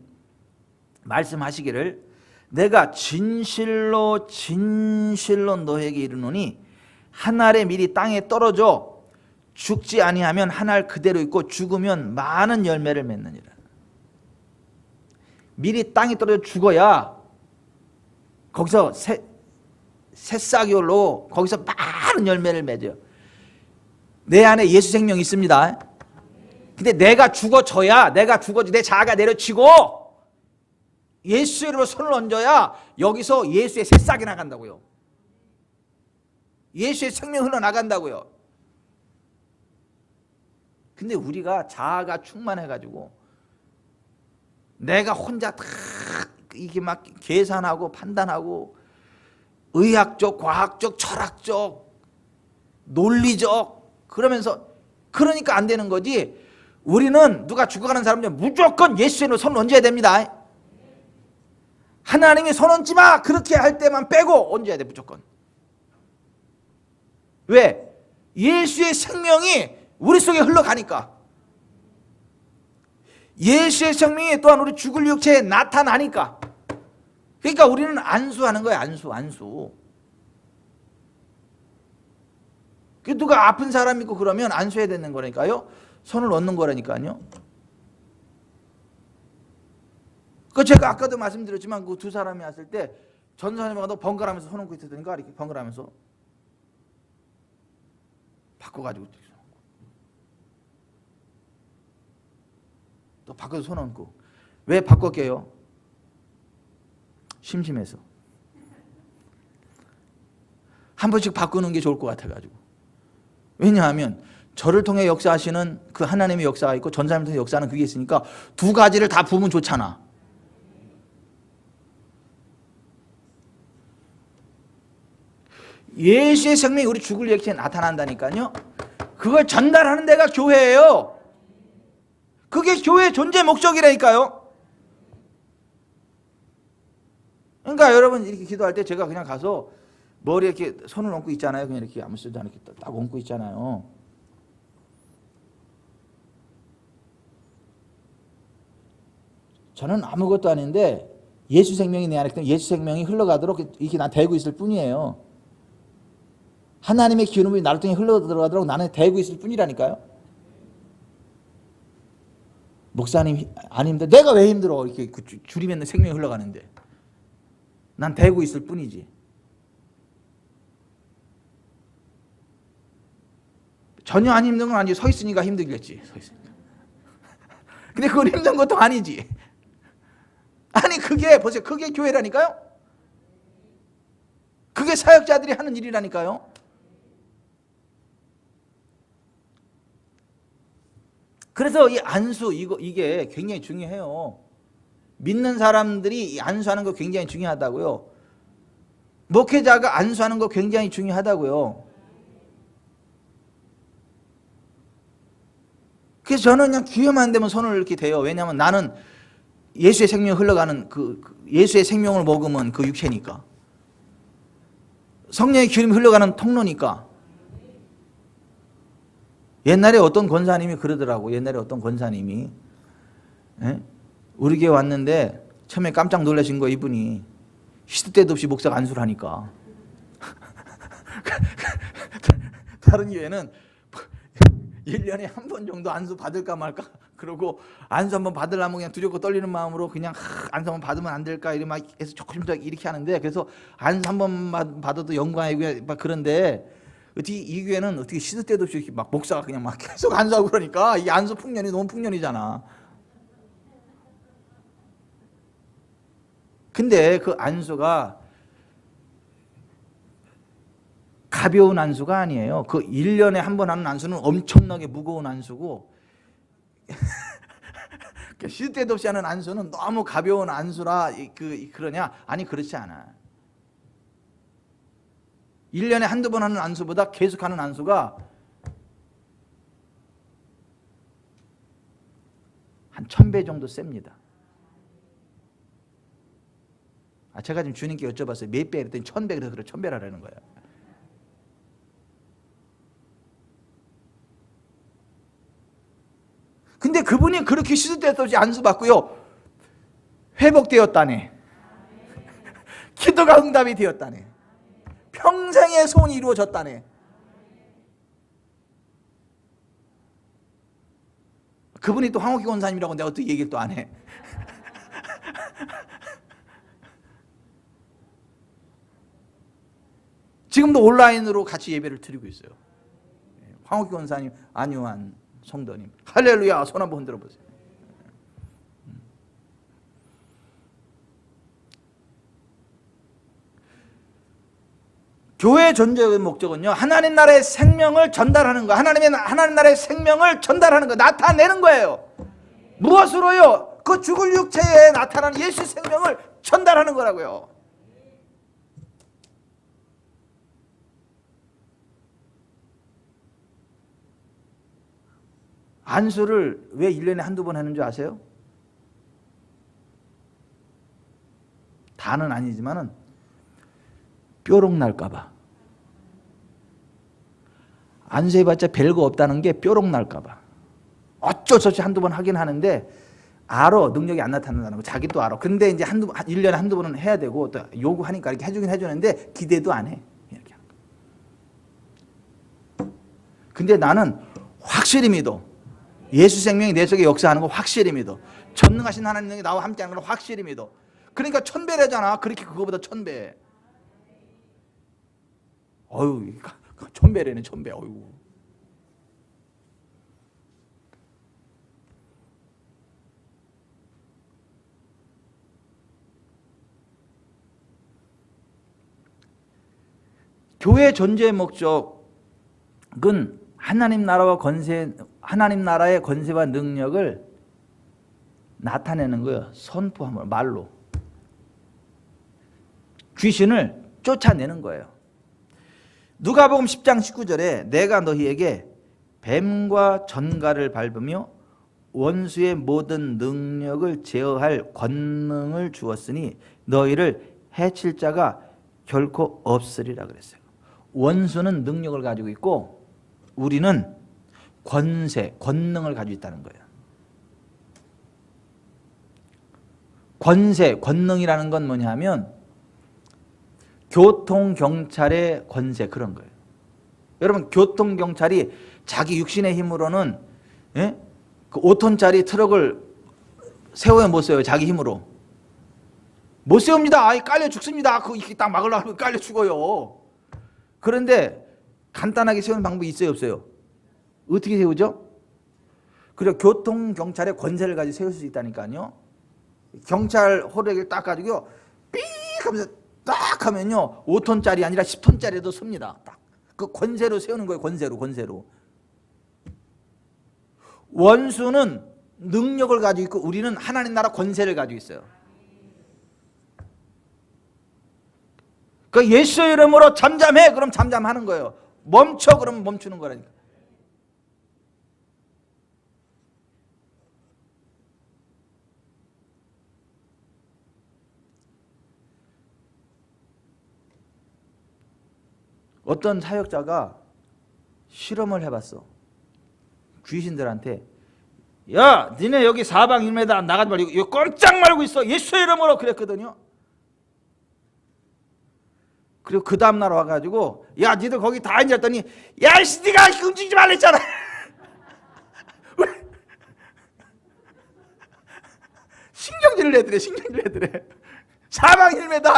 말씀하시기를 내가 진실로 진실로 너에게 이르노니 한 알의 밀이 땅에 떨어져 죽지 아니하면 한 알 그대로 있고 죽으면 많은 열매를 맺느니라. 밀이 땅에 떨어져 죽어야 거기서 새싹이로 거기서 많은 열매를 맺어요. 내 안에 예수 생명이 있습니다. 근데 내가 죽어져야 내 자아가 내려치고 예수의 이름으로 손을 얹어야 여기서 예수의 새싹이 나간다고요. 예수의 생명이 흘러나간다고요. 근데 우리가 자아가 충만해가지고 내가 혼자 다 이게 막 계산하고 판단하고 의학적, 과학적, 철학적, 논리적 그러면서 그러니까 안 되는 거지. 우리는 누가 죽어가는 사람들 무조건 예수의 이름으로 손을 얹어야 됩니다. 하나님이 손 얹지 마 그렇게 할 때만 빼고 얹어야 돼 무조건. 왜? 예수의 생명이 우리 속에 흘러가니까. 예수의 생명이 또한 우리 죽을 육체에 나타나니까. 그러니까 우리는 안수하는 거예요. 안수. 누가 아픈 사람 있고 그러면 안수해야 되는 거라니까요. 손을 얹는 거라니까요. 그 제가 아까도 말씀드렸지만 그 두 사람이 왔을 때 전사님하고 번갈아가면서 손 얹고 있었다니까. 이렇게 번갈아가면서 바꿔가지고 또 바꿔서 손 얹고. 왜 바꿨게요? 심심해서. 한 번씩 바꾸는 게 좋을 것 같아가지고. 왜냐하면 저를 통해 역사하시는 그 하나님의 역사가 있고 전사님을 통해 역사하는 그게 있으니까 두 가지를 다 부으면 좋잖아. 예수의 생명이 우리 죽을 육체에 나타난다니까요. 그걸 전달하는 데가 교회예요. 그게 교회의 존재 목적이라니까요. 그러니까 여러분 이렇게 기도할 때 제가 그냥 가서 머리에 이렇게 손을 얹고 있잖아요. 그냥 이렇게 아무 쓰지 않게 딱 얹고 있잖아요. 저는 아무것도 아닌데 예수 생명이 내 안에 있기 때문에 예수 생명이 흘러가도록 이렇게 나 대고 있을 뿐이에요. 하나님의 기름이 나를 통해 흘러들어가도록 나는 대고 있을 뿐이라니까요. 목사님 안 힘들어. 내가 왜 힘들어? 이렇게 줄이면 생명이 흘러가는데. 난 대고 있을 뿐이지. 전혀 안 힘든 건 아니지. 서 있으니까 힘들겠지. 서 있으니까. 근데 그건 힘든 것도 아니지. 아니 그게 보세요. 그게 교회라니까요. 그게 사역자들이 하는 일이라니까요. 그래서 이 안수 이게 굉장히 중요해요. 믿는 사람들이 이 안수하는 거 굉장히 중요하다고요. 목회자가 안수하는 거 굉장히 중요하다고요. 그래서 저는 그냥 기회만 되면 손을 이렇게 대요. 왜냐하면 나는 예수의 생명이 흘러가는 예수의 생명을 먹으면 그 육체니까. 성령의 기름이 흘러가는 통로니까. 옛날에 어떤 권사님이 그러더라고. 옛날에 어떤 권사님이 우리 교회 왔는데 처음에 깜짝 놀라신 거 이분이 시도 때도 없이 목사가 안수를 하니까. 다른 교회는 1년에 한 번 정도 안수 받을까 말까 그러고 안수 한번 받으려면 그냥 두렵고 떨리는 마음으로 그냥 안수 한번 받으면 안 될까 이렇게 막 해서 조금씩 이렇게 하는데 그래서 안수 한 번만 받아도 영광이고 막 그런데 어떻게 이 교회는 어떻게 시도 때도 없이 이렇게 막 목사가 그냥 막 계속 안수하고 그러니까 이 안수 풍년이 너무 풍년이잖아. 근데 그 안수가 가벼운 안수가 아니에요. 그 1년에 한 번 하는 안수는 엄청나게 무거운 안수고 시도 때도 없이 하는 안수는 너무 가벼운 안수라 그러냐? 아니 그렇지 않아. 1년에 한두 번 하는 안수보다 계속하는 안수가 한 1000배 정도 셉니다. 제가 지금 주님께 여쭤봤어요. 몇 배? 그랬더니 1000배. 그래서 그래 1000배라는 거예요. 근데 그분이 그렇게 시도 때도 없이 안수 받고요. 회복되었다네. 기도가 응답이 되었다네. 평생의 소원이 이루어졌다네. 그분이 또 황옥희 권사님이라고 내가 어떻게 얘기를 또 안 해. 지금도 온라인으로 같이 예배를 드리고 있어요. 황옥희 권사님, 안유한 성도님. 할렐루야. 손 한번 흔들어 보세요. 교회의 존재의 목적은요, 하나님 나라의 생명을 전달하는 거, 하나님 나라의 생명을 전달하는 거, 나타내는 거예요. 무엇으로요? 그 죽을 육체에 나타나는 예수 생명을 전달하는 거라고요. 안수를 왜 1년에 한두 번 하는 줄 아세요? 다는 아니지만은 뾰록 날까봐. 안수해봤자 별거 없다는 게 뾰록 날까봐. 어쩔 수 없이 한두 번 하긴 하는데 알아. 능력이 안 나타난다는 거. 자기도 알아. 근데 이제 1년에 한두 번은 해야 되고 또 요구하니까 이렇게 해주긴 해주는데 기대도 안 해. 이렇게. 근데 나는 확실히 믿어. 예수 생명이 내 속에 역사하는 거 확실히 믿어. 전능하신 하나님 능력이 나와 함께하는 걸 확실히 믿어. 그러니까 1000배래잖아. 그렇게 그거보다 1000배. 어휴, 1000배래네 1000배. 어휴. 교회 존재의 목적은 하나님 나라의 권세와 능력을 나타내는 거예요. 선포함으로, 말로. 귀신을 쫓아내는 거예요. 누가복음 10장 19절에 내가 너희에게 뱀과 전갈을 밟으며 원수의 모든 능력을 제어할 권능을 주었으니 너희를 해칠 자가 결코 없으리라 그랬어요. 원수는 능력을 가지고 있고 우리는 권세, 권능을 가지고 있다는 거예요. 권세, 권능이라는 건 뭐냐면 교통경찰의 권세, 그런 거예요. 여러분, 교통경찰이 자기 육신의 힘으로는 그 5톤짜리 트럭을 세워요, 못 세워요? 자기 힘으로 못 세웁니다. 아예 깔려 죽습니다. 그거 딱 막으려고 하면 깔려 죽어요. 그런데 간단하게 세우는 방법이 있어요, 없어요? 어떻게 세우죠? 그리고 교통경찰의 권세를 가지고 세울 수 있다니까요. 경찰 호력을 딱 가지고 삑 하면서 딱 하면요 5톤짜리 아니라 10톤짜리도 섭니다. 딱 그 권세로 세우는 거예요. 권세로. 원수는 능력을 가지고 있고 우리는 하나님 나라 권세를 가지고 있어요. 그 예수의 이름으로 잠잠해, 그럼 잠잠하는 거예요. 멈춰, 그러면 멈추는 거라니까. 어떤 사역자가 실험을 해봤어. 귀신들한테 야, 니네 여기 사방일매다 나가지 말고 이거 꼼짝 말고 있어, 예수의 이름으로 그랬거든요. 그리고 그 다음날 와가지고 야, 니들 거기 다 앉았더니 야, 이씨, 니가 움직이지 말랬잖아. 신경질을 내더래. 사방일매다.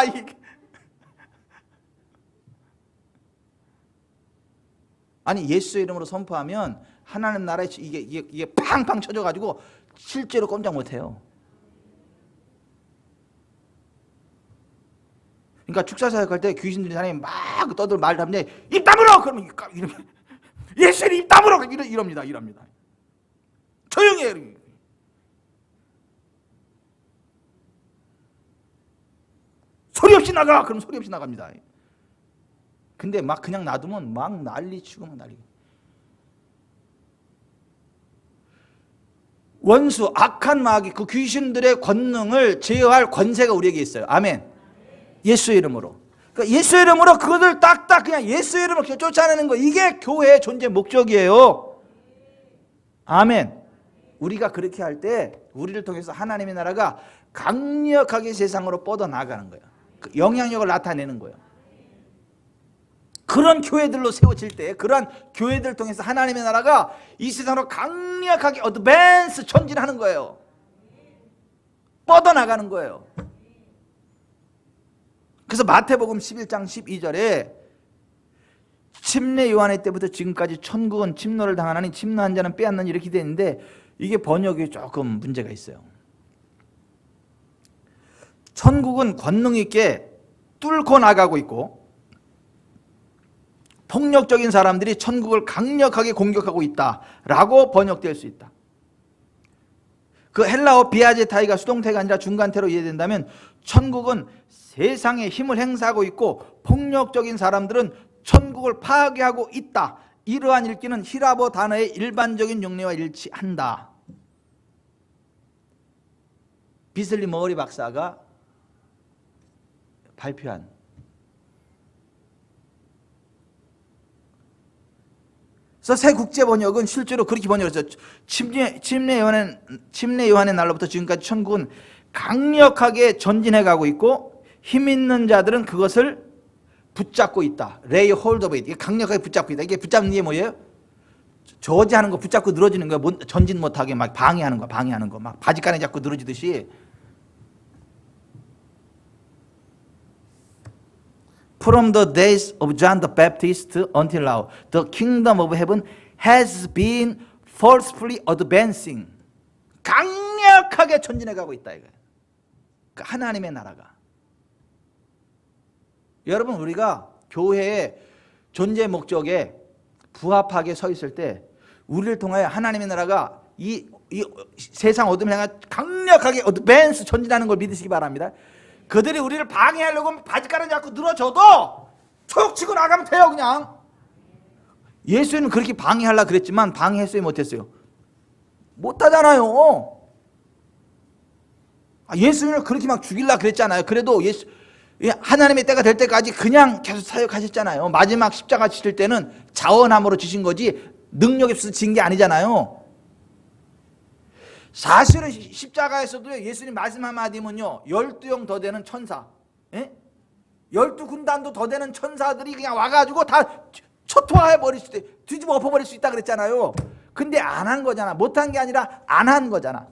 아니, 예수의 이름으로 선포하면 하나님 나라에 이게 팡팡 쳐져가지고 실제로 꼼짝 못해요. 그러니까 축사사역할 때 귀신들이 사람이 막 떠들 말 하는데 입 다물어! 그러면 예수님 입 다물어! 이럽니다. 조용히 해. 소리 없이 나가! 그럼 소리 없이 나갑니다. 근데 막 그냥 놔두면 막 난리치고 막 난리고. 원수, 악한 마귀, 그 귀신들의 권능을 제어할 권세가 우리에게 있어요. 아멘. 예수의 이름으로. 그러니까 예수의 이름으로 그것을 딱딱 그냥 예수의 이름으로 쫓아내는 거, 이게 교회의 존재 목적이에요. 아멘. 우리가 그렇게 할 때 우리를 통해서 하나님의 나라가 강력하게 세상으로 뻗어나가는 거예요. 그 영향력을 나타내는 거예요. 그런 교회들로 세워질 때, 그러한 교회들을 통해서 하나님의 나라가 이 세상으로 강력하게 어드밴스 전진하는 거예요. 뻗어나가는 거예요. 그래서 마태복음 11장 12절에 침례 요한의 때부터 지금까지 천국은 침노를 당하나니 침노한 자는 빼앗는, 이렇게 되어 있는데 이게 번역이 조금 문제가 있어요. 천국은 권능 있게 뚫고 나가고 있고 폭력적인 사람들이 천국을 강력하게 공격하고 있다라고 번역될 수 있다. 그 헬라어 비아제타이가 수동태가 아니라 중간태로 이해된다면 천국은 세상에 힘을 행사하고 있고 폭력적인 사람들은 천국을 파괴하고 있다. 이러한 읽기는 히라보 단어의 일반적인 용례와 일치한다. 비슬리 머리 박사가 발표한. 그래서 새 국제 번역은 실제로 그렇게 번역했어요. 침례 요한의 날로부터 지금까지 천국은 강력하게 전진해 가고 있고 힘 있는 자들은 그것을 붙잡고 있다. lay hold of it. 이게 강력하게 붙잡고 있다. 이게 붙잡는 게 뭐예요? 저지하는 거, 붙잡고 늘어지는 거야. 전진 못하게 막 방해하는 거, 막 바지가랑이 잡고 늘어지듯이. From the days of John the Baptist until now, the kingdom of heaven has been forcefully advancing. 강력하게 전진해가고 있다 이거예요. 그러니까 하나님의 나라가. 여러분, 우리가 교회의 존재 목적에 부합하게 서 있을 때 우리를 통하여 하나님의 나라가 이 세상 어둠을 향해 강력하게 어드밴스 전진하는 걸 믿으시기 바랍니다. 그들이 우리를 방해하려고 바지가랑 잡고 늘어져도 툭 치고 나가면 돼요. 그냥 예수님은 그렇게 방해하려고 그랬지만 방해했어요, 못했어요? 못하잖아요. 예수님을 그렇게 막 죽이려고 그랬잖아요. 그래도 하나님의 때가 될 때까지 그냥 계속 사역하셨잖아요. 마지막 십자가 지실 때는 자원함으로 지신 거지 능력이 없어서 진 게 아니잖아요. 사실은 십자가에서도 예수님 말씀 한마디면요 12형 더 되는 천사, 12군단도 더 되는 천사들이 그냥 와가지고 다 초토화해버릴 수 있다, 뒤집어 엎어버릴 수 있다 그랬잖아요. 근데 안 한 거잖아. 못한 게 아니라 안 한 거잖아.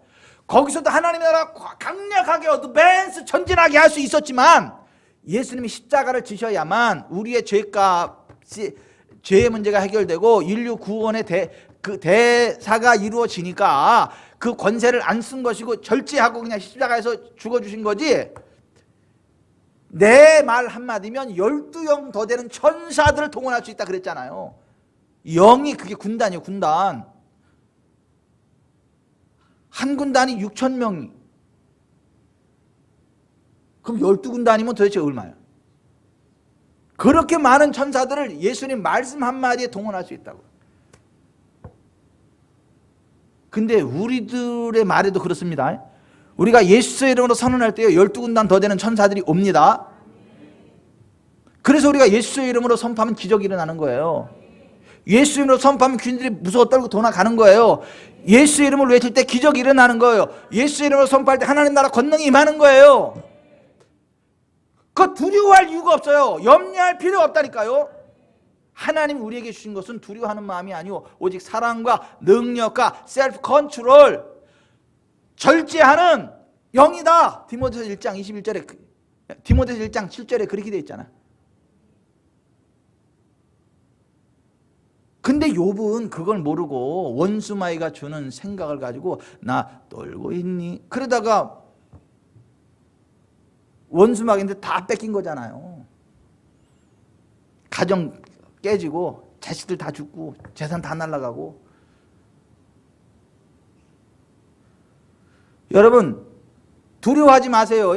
거기서도 하나님의 나라 강력하게 어드밴스 전진하게 할 수 있었지만 예수님이 십자가를 지셔야만 우리의 죄값이, 죄의 문제가 해결되고 인류 구원의 대사가 이루어지니까 그 권세를 안 쓴 것이고 절제하고 그냥 십자가에서 죽어주신 거지. 내 말 한마디면 12영 더 되는 천사들을 동원할 수 있다 그랬잖아요. 영이 그게 군단이에요. 군단. 한 군단이 6,000명이. 그럼 12군단이면 도대체 얼마야? 그렇게 많은 천사들을 예수님 말씀 한마디에 동원할 수 있다고. 근데 우리들의 말에도 그렇습니다. 우리가 예수의 이름으로 선언할 때요 12군단 더 되는 천사들이 옵니다. 그래서 우리가 예수의 이름으로 선포하면 기적이 일어나는 거예요. 예수 이름으로 선포하면 귀인들이 무서워 떨고 도망가는 거예요. 예수 이름을 외칠 때 기적이 일어나는 거예요. 예수 이름으로 선포할 때 하나님 나라 권능이 임하는 거예요. 그거 두려워할 이유가 없어요. 염려할 필요가 없다니까요. 하나님 우리에게 주신 것은 두려워하는 마음이 아니오 오직 사랑과 능력과 셀프 컨트롤, 절제하는 영이다. 디모데서 1장 21절에 디모데서 1장 7절에 그렇게 되어 있잖아. 근데 욥은 그걸 모르고 원수마귀가 주는 생각을 가지고 나 떨고 있니? 그러다가 원수마귀인데 다 뺏긴 거잖아요. 가정 깨지고 자식들 다 죽고 재산 다 날아가고. 여러분 두려워하지 마세요.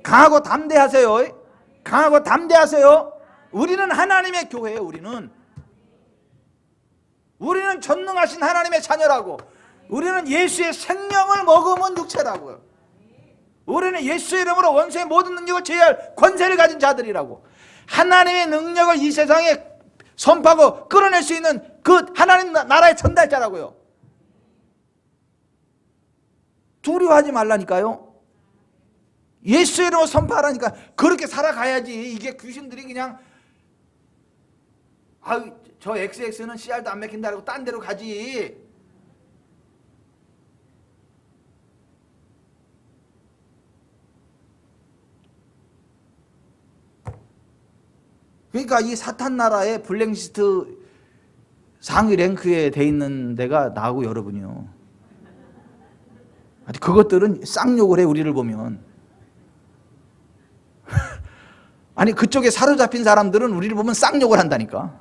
강하고 담대하세요. 강하고 담대하세요. 우리는 하나님의 교회예요. 우리는 전능하신 하나님의 자녀라고. 우리는 예수의 생명을 먹으면 육체라고요. 우리는 예수 이름으로 원수의 모든 능력을 제어할 권세를 가진 자들이라고. 하나님의 능력을 이 세상에 선포하고 끌어낼 수 있는 그 하나님 나라의 전달자라고요. 두려워하지 말라니까요. 예수 이름으로 선포하라니까. 그렇게 살아가야지. 이게 귀신들이 그냥 저 XX는 CR도 안 맥힌다고 딴 데로 가지. 그러니까 이 사탄 나라의 블랙리스트 상위 랭크에 돼 있는 데가 나하고 여러분이요. 그것들은 쌍욕을 해 우리를 보면. 아니 그쪽에 사로잡힌 사람들은 우리를 보면 쌍욕을 한다니까.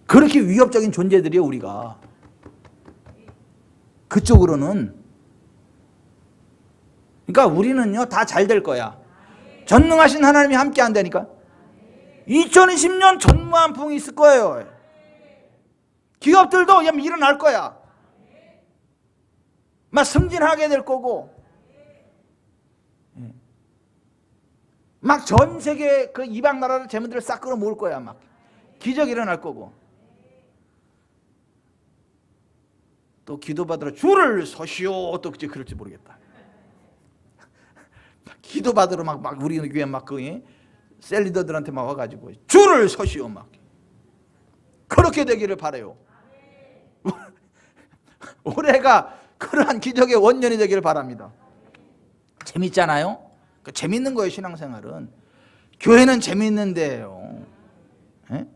그렇게 위협적인 존재들이에요 우리가. 그쪽으로는. 그러니까 우리는요 다 잘 될 거야. 전능하신 하나님이 함께 한다니까. 2020년 전무한풍이 있을 거예요. 기업들도 일어날 거야. 막 승진하게 될 거고, 막 전 세계 그 이방 나라를 재물들을 싹 끌어모을 거야. 막 기적이 일어날 거고. 또 기도받으러 줄을 서시오. 또 그럴지 모르겠다. 기도받으러 막 우리 교회 막 그 셀리더들한테 막 와가지고 줄을 서시오. 막 그렇게 되기를 바라요. 올해가 그러한 기적의 원년이 되기를 바랍니다. 재밌잖아요. 재밌는 거예요. 신앙생활은. 교회는 재밌는데요. 예?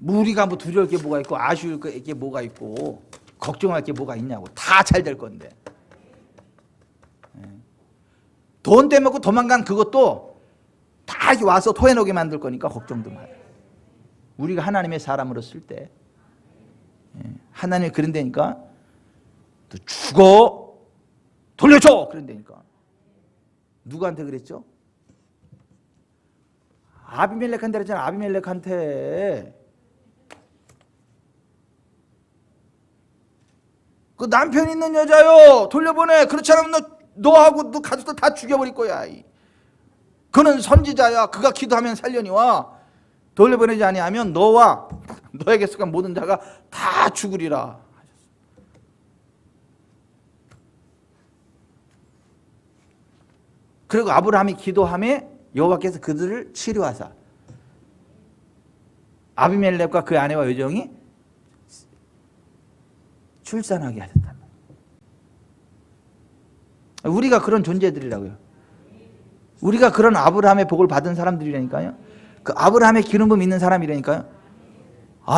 우리가 뭐 두려울 게 뭐가 있고 아쉬울 게 뭐가 있고 걱정할 게 뭐가 있냐고. 다 잘 될 건데. 예. 돈 떼먹고 도망간 그것도 다 와서 토해놓게 만들 거니까 걱정도 말아요. 우리가 하나님의 사람으로 쓸 때 하나님이 그런다니까 또 죽어 돌려줘 그런다니까. 누구한테 그랬죠? 아비멜렉한테 그랬잖아. 아비멜렉한테. 그 남편 있는 여자요 돌려보내. 그렇지 않으면 너하고 너 가족들 다 죽여버릴 거야. 그는 선지자야. 그가 기도하면 살려니와 돌려보내지 아니하면 너와 너에게 속한 모든 자가 다 죽으리라. 그리고 아브라함이 기도함에 여호와께서 그들을 치료하사 아비멜렉과 그 아내와 여종이 출산하게 하셨다. 우리가 그런 존재들이라고요. 우리가 그런 아브라함의 복을 받은 사람들이라니까요. 그 아브라함의 기름붐 있는 사람이라니까요.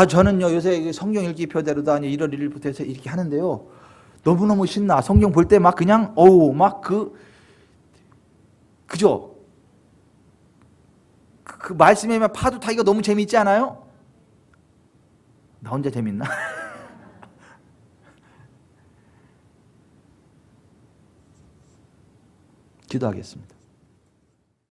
저는요 요새 성경 읽기 표대로다 1월 1일부터 해서 이렇게 하는데요. 너무너무 신나. 성경 볼 때 막 그냥 그죠? 그 말씀에 파도 타기가 너무 재밌지 않아요? 나 혼자 재밌나? 기도하겠습니다.